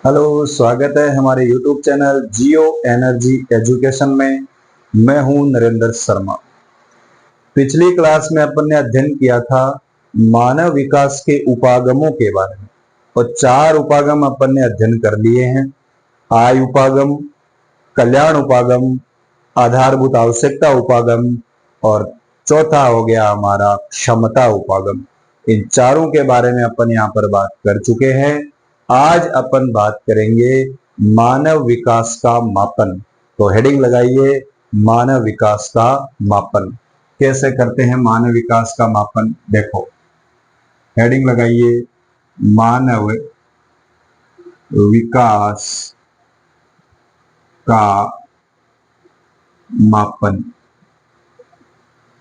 Hello, स्वागत है हमारे YouTube चैनल जियो एनर्जी एजुकेशन में। मैं हूं नरेंद्र शर्मा। पिछली क्लास में अपन ने अध्ययन किया था मानव विकास के उपागमों के बारे में, और 4 उपागम अपन ने अध्ययन कर लिए हैं। आय उपागम, कल्याण उपागम, आधारभूत आवश्यकता उपागम और चौथा हो गया हमारा क्षमता उपागम। इन चारों के बारे में अपन यहाँ पर बात कर चुके हैं। आज अपन बात करेंगे मानव विकास का मापन। तो हेडिंग लगाइए, मानव विकास का मापन। कैसे करते हैं मानव विकास का मापन? देखो, हेडिंग लगाइए, मानव विकास का मापन।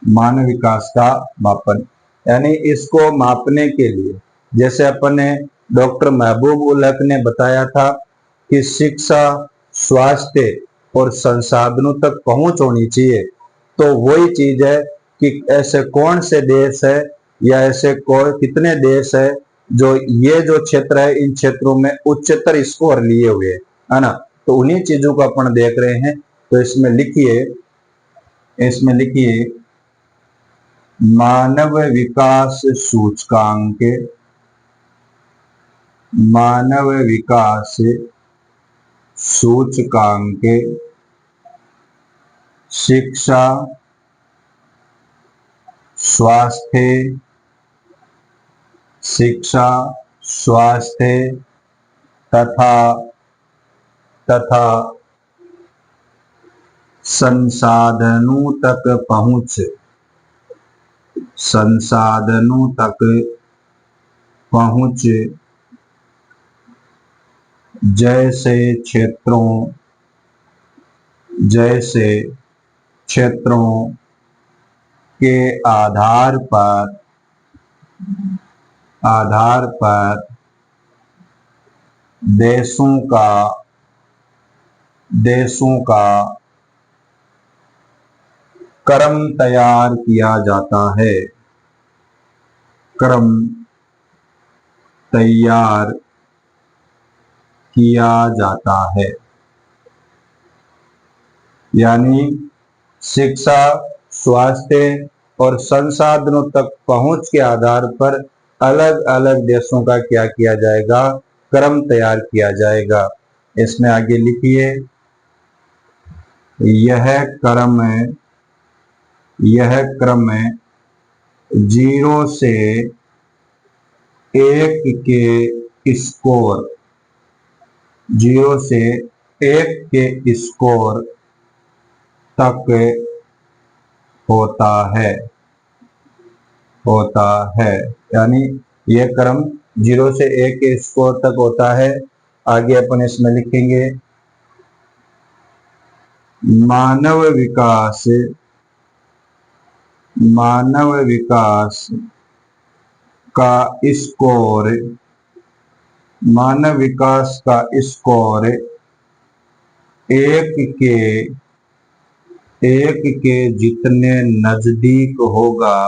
मानव विकास का मापन यानी इसको मापने के लिए, जैसे अपन ने डॉक्टर महबूब उल हक ने बताया था कि शिक्षा, स्वास्थ्य और संसाधनों तक पहुंच होनी चाहिए। तो वही चीज है कि ऐसे कौन से देश है या ऐसे कितने देश है जो ये जो क्षेत्र है, इन क्षेत्रों में उच्चतर स्कोर लिए हुए है ना। तो उन्हीं चीजों को अपन देख रहे हैं। तो इसमें लिखिए मानव विकास सूचकांक। मानव विकास सूचकांक शिक्षा, स्वास्थ्य, शिक्षा, स्वास्थ्य तथा तथा संसाधनों तक पहुंच, संसाधनों तक पहुंच जैसे क्षेत्रों के आधार पर देशों का क्रम तैयार किया जाता है। क्रम तैयार किया जाता है यानी शिक्षा, स्वास्थ्य और संसाधनों तक पहुंच के आधार पर अलग अलग देशों का क्या किया जाएगा? क्रम तैयार किया जाएगा। इसमें आगे लिखिए, यह क्रम 0 से 1 के स्कोर 0 से 1 के स्कोर तक होता है यानी यह क्रम 0 से 1 के स्कोर तक होता है। आगे अपन इसमें लिखेंगे मानव विकास का स्कोर, मानव विकास का स्कोर 1 के जितने नजदीक होगा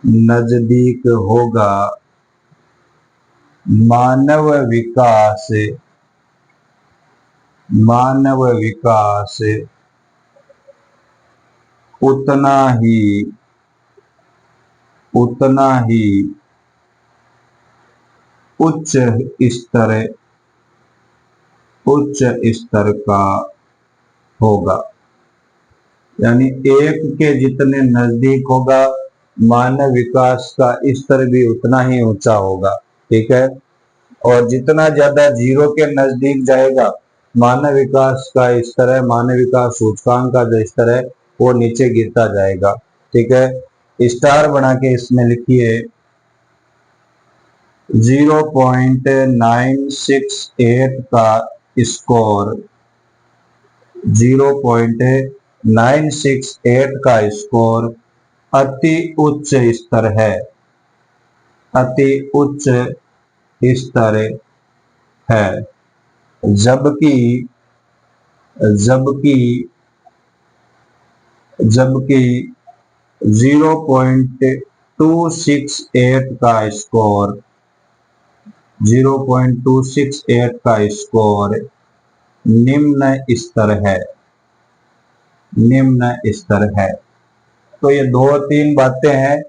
मानव विकास उतना ही उच्च स्तर का होगा। यानी 1 के जितने नजदीक होगा मानव विकास का स्तर भी उतना ही ऊंचा होगा। ठीक है। और जितना ज्यादा 0 के नजदीक जाएगा मानव विकास का स्तर है, मानव विकास सूचकांक का जो स्तर है वो नीचे गिरता जाएगा। ठीक है। स्टार बना के इसमें लिखिए 0.968 का स्कोर, 0.968 का स्कोर अति उच्च स्तर है, अति उच्च स्तर है। जबकि 0.268 का स्कोर 0.268 का स्कोर निम्न स्तर है, निम्न स्तर है। तो ये दो तीन बातें हैं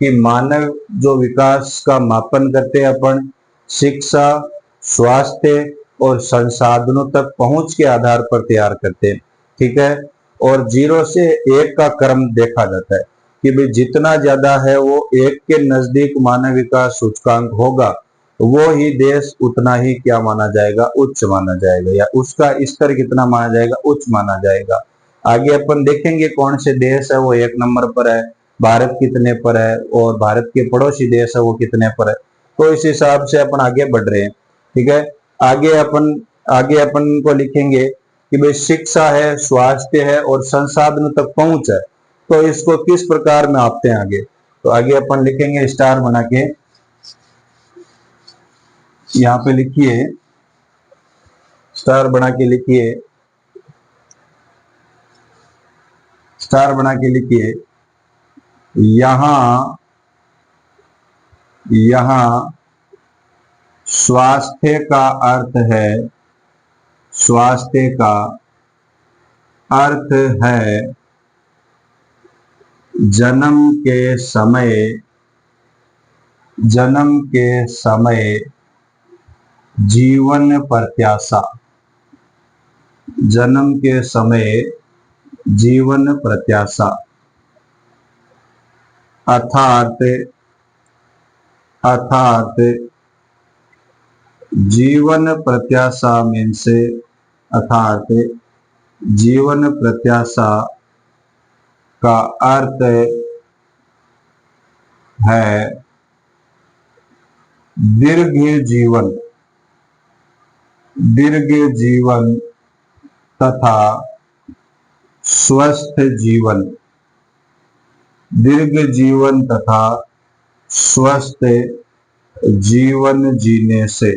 कि मानव जो विकास का मापन करते हैं अपन शिक्षा, स्वास्थ्य और संसाधनों तक पहुंच के आधार पर तैयार करते हैं, ठीक है। और 0 से 1 का क्रम देखा जाता है कि भाई जितना ज्यादा है वो 1 के नजदीक मानव विकास सूचकांक होगा, वो ही देश उतना ही क्या माना जाएगा, उच्च माना जाएगा, या उसका स्तर कितना माना जाएगा, उच्च माना जाएगा। आगे अपन देखेंगे कौन से देश है वो 1 नंबर पर है, भारत कितने पर है, और भारत के पड़ोसी देश है वो कितने पर है। तो इस हिसाब से अपन आगे बढ़ रहे हैं, ठीक है। आगे अपन को लिखेंगे कि भाई शिक्षा है, स्वास्थ्य है और संसाधन तक पहुंच है, तो इसको किस प्रकार में आपते हैं आगे। तो आगे अपन लिखेंगे स्टार बना के, यहाँ पे लिखिए, स्टार बना के लिखिए, स्टार बना के लिखिए। यहां स्वास्थ्य का अर्थ है, स्वास्थ्य का अर्थ है जन्म के समय जीवन प्रत्याशा, जन्म के समय जीवन प्रत्याशा, अर्थात जीवन प्रत्याशा मीन्स, अर्थात जीवन प्रत्याशा का अर्थ है दीर्घ जीवन तथा स्वस्थ जीवन, दीर्घ जीवन तथा स्वस्थ जीवन जीने से,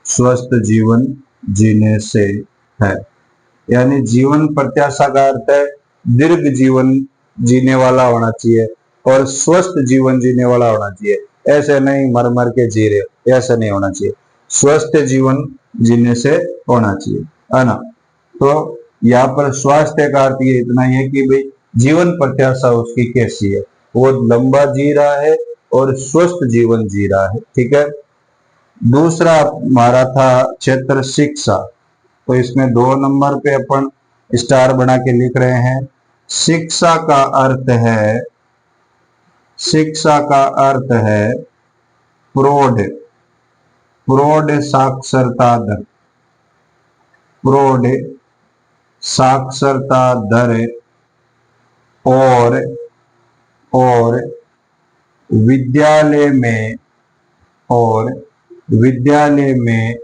स्वस्थ जीवन जीने से है। यानी जीवन प्रत्याशा का अर्थ है दीर्घ जीवन जीने वाला होना चाहिए और स्वस्थ जीवन जीने वाला होना चाहिए। ऐसे नहीं मर मर के जी रहे, ऐसा नहीं होना चाहिए, स्वस्थ जीवन जीने से होना चाहिए, है ना। तो यहाँ पर स्वास्थ्य का अर्थ ये इतना ही है कि भाई जीवन प्रत्याशा उसकी कैसी है, वो लंबा जी रहा है और स्वस्थ जीवन जी रहा है, ठीक है। दूसरा हमारा था क्षेत्र शिक्षा, तो इसमें 2 नंबर पे अपन स्टार बना के लिख रहे हैं। शिक्षा का अर्थ है, शिक्षा का अर्थ है प्रौढ़ साक्षरता दर, प्रौढ़ साक्षरता दर और विद्यालय में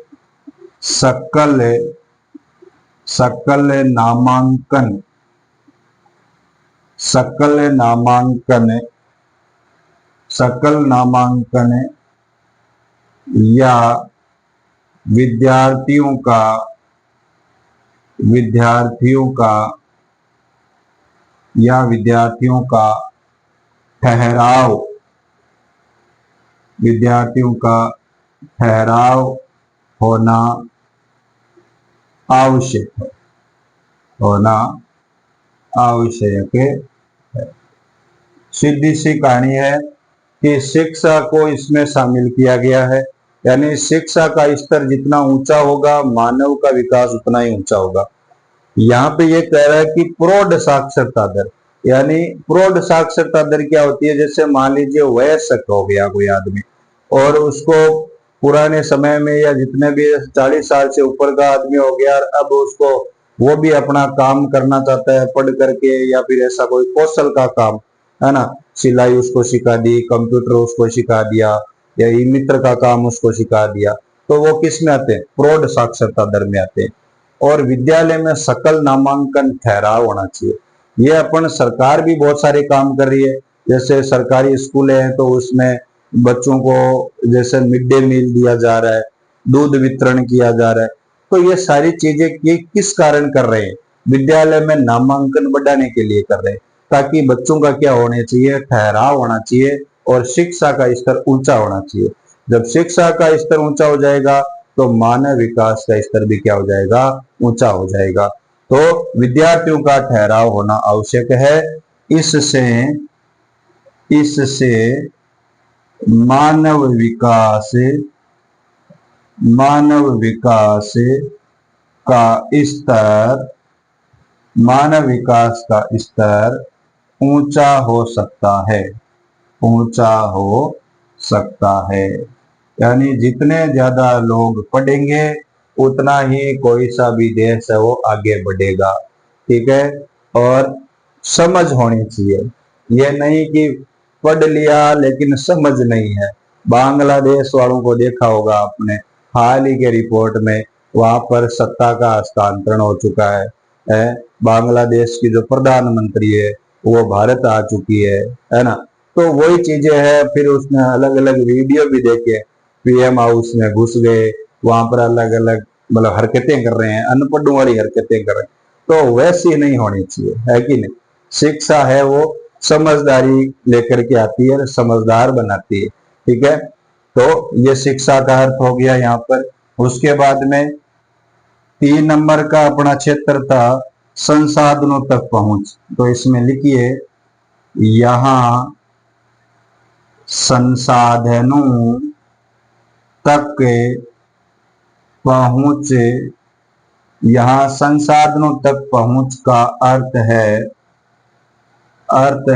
सकल नामांकन या विद्यार्थियों का ठहराव होना आवश्यक है। सीधी सी कहानी है कि शिक्षा को इसमें शामिल किया गया है, यानी शिक्षा का स्तर जितना ऊंचा होगा मानव का विकास उतना ही ऊंचा होगा। यहाँ पे ये कह रहा है कि प्रौढ़ साक्षरता दर, यानी प्रौढ़ साक्षरता दर क्या होती है, जैसे मान लीजिए वयस्क हो गया कोई आदमी और उसको पुराने समय में या जितने भी 40 साल से ऊपर का आदमी हो गया, अब उसको वो भी अपना काम करना चाहता है पढ़ करके, या फिर ऐसा कोई कौशल का काम, है ना, सिलाई उसको सिखा दी, कंप्यूटर उसको सिखा दिया, या ई मित्र का काम उसको सिखा दिया, तो वो किस में आते हैं, प्रौढ़ साक्षरता दर में आते हैं। और विद्यालय में सकल नामांकन ठहराव होना चाहिए। ये अपन सरकार भी बहुत सारे काम कर रही है, जैसे सरकारी स्कूल हैं तो उसमें बच्चों को जैसे मिड डे मील दिया जा रहा है, दूध वितरण किया जा रहा है। तो ये सारी चीजें ये किस कारण कर रहे हैं, विद्यालय में नामांकन बढ़ाने के लिए कर रहे हैं, ताकि बच्चों का क्या होना चाहिए, ठहराव होना चाहिए और शिक्षा का स्तर ऊंचा होना चाहिए। जब शिक्षा का स्तर ऊंचा हो जाएगा तो मानव विकास का स्तर भी क्या हो जाएगा, ऊंचा हो जाएगा। तो विद्यार्थियों का ठहराव होना आवश्यक है। इससे इससे मानव विकास का स्तर मानव विकास का स्तर ऊंचा हो सकता है, ऊंचा हो सकता है। यानी जितने ज्यादा लोग पढ़ेंगे उतना ही कोई सा भी देश है वो आगे बढ़ेगा। ठीक है, और समझ होनी चाहिए, ये नहीं कि पढ़ लिया लेकिन समझ नहीं है। बांग्लादेश वालों को देखा होगा आपने, हाल ही के रिपोर्ट में वहां पर सत्ता का हस्तांतरण हो चुका है। बांग्लादेश की जो प्रधानमंत्री है वो भारत आ चुकी है ना। तो वही चीजें हैं। फिर उसने अलग अलग वीडियो भी देखे, पीएम हाउस में घुस गए, वहां पर अलग अलग मतलब हरकतें कर रहे हैं, अनपढ़ों वाली हरकतें कर रहे हैं। तो वैसी नहीं होनी चाहिए, है कि नहीं। शिक्षा है वो समझदारी लेकर के आती है, समझदार बनाती है। ठीक है, तो ये शिक्षा का अर्थ हो गया यहाँ पर। उसके बाद में 3 नंबर का अपना क्षेत्र था संसाधनों तक पहुंच। तो इसमें लिखिए यहाँ संसाधनों तक पहुंच, यहाँ संसाधनों तक पहुंच का अर्थ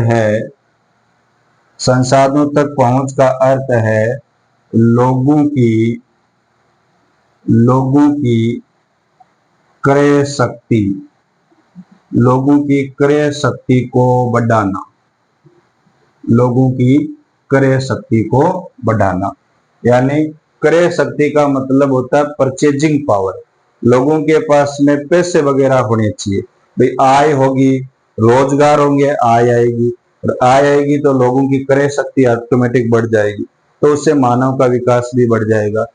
है संसाधनों तक पहुंच का अर्थ है लोगों की क्रय शक्ति, लोगों की क्रय शक्ति को बढ़ाना, लोगों की क्रय शक्ति को बढ़ाना। यानी क्रय शक्ति का मतलब होता है परचेजिंग पावर। लोगों के पास में पैसे वगैरह होने चाहिए, भाई आय होगी, रोजगार होंगे, आय आएगी, और आय आएगी तो लोगों की क्रय शक्ति ऑटोमेटिक बढ़ जाएगी, तो उससे मानव का विकास भी बढ़ जाएगा।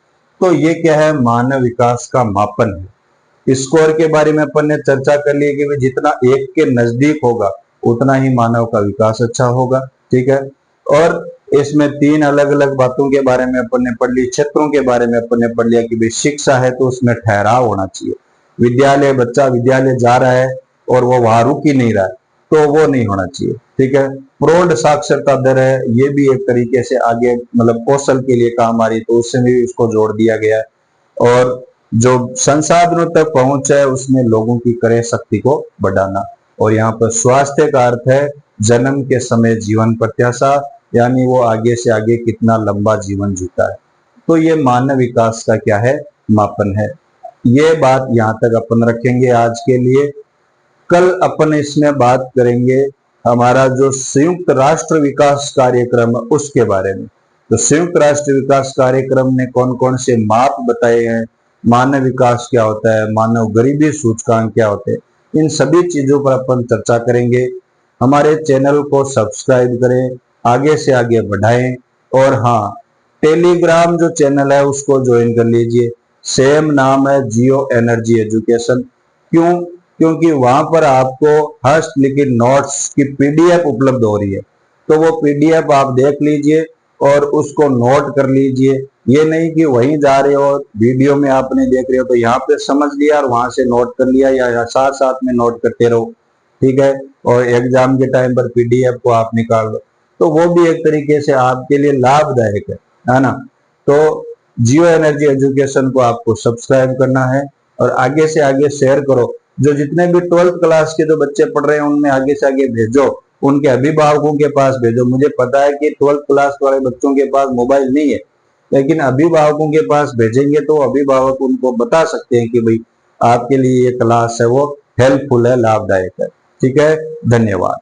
तो ये क्या है, मानव विकास का मापन है। स्कोर के बारे में अपन ने चर्चा कर ली कि जितना 1 के नजदीक होगा उतना ही मानव का विकास अच्छा होगा। ठीक है, और इसमें 3 अलग अलग बातों के बारे में अपन ने पढ़ ली। क्षेत्रों के बारे में अपन ने पढ़ लिया कि भाई शिक्षा है तो उसमें ठहराव होना चाहिए। विद्यालय, बच्चा विद्यालय जा रहा है और वो वहां रुक ही नहीं रहा है तो वो नहीं होना चाहिए। ठीक है, प्रौढ़ साक्षरता दर है, ये भी एक तरीके से आगे मतलब कौशल के लिए काम आ रही, तो उससे भी उसको जोड़ दिया गया है। और जो संसाधनों तक पहुंच है उसमें लोगों की क्रय शक्ति को बढ़ाना। और यहाँ पर स्वास्थ्य का अर्थ है जन्म के समय जीवन प्रत्याशा, यानी वो आगे से आगे कितना लंबा जीवन जीता है। तो ये मानव विकास का क्या है, मापन है। ये बात यहाँ तक अपन रखेंगे आज के लिए। कल अपन इसमें बात करेंगे हमारा जो संयुक्त राष्ट्र विकास कार्यक्रम है उसके बारे में। तो संयुक्त राष्ट्र विकास कार्यक्रम ने कौन कौन से माप बताए हैं, मानव विकास क्या होता है, मानव गरीबी सूचकांक क्या होते हैं, इन सभी चीजों पर अपन चर्चा करेंगे। हमारे चैनल को सब्सक्राइब करें, आगे से आगे बढ़ाएं। और हाँ, टेलीग्राम जो चैनल है उसको ज्वाइन कर लीजिए, सेम नाम है जियो एनर्जी एजुकेशन। क्यों? क्योंकि वहां पर आपको हस्तलिखित नोट्स की पीडीएफ उपलब्ध हो रही है। तो वो पीडीएफ आप देख लीजिए और उसको नोट कर लीजिए। ये नहीं कि वहीं जा रहे हो, वीडियो में आपने देख रहे हो तो यहाँ पे समझ लिया और वहां से नोट कर लिया, या साथ साथ में नोट करते रहो। ठीक है, और एग्जाम के टाइम पर पीडीएफ को आप निकाल लो, तो वो भी एक तरीके से आपके लिए लाभदायक है ना। तो जियो एनर्जी एजुकेशन को आपको सब्सक्राइब करना है और आगे से आगे शेयर करो। जो जितने भी 12th क्लास के जो बच्चे पढ़ रहे हैं उनमें आगे से आगे भेजो, उनके अभिभावकों के पास भेजो। मुझे पता है कि 12th क्लास वाले बच्चों के पास मोबाइल नहीं है, लेकिन अभिभावकों के पास भेजेंगे तो अभिभावक उनको बता सकते हैं कि भाई आपके लिए ये क्लास है वो हेल्पफुल है, लाभदायक है। ठीक है, धन्यवाद।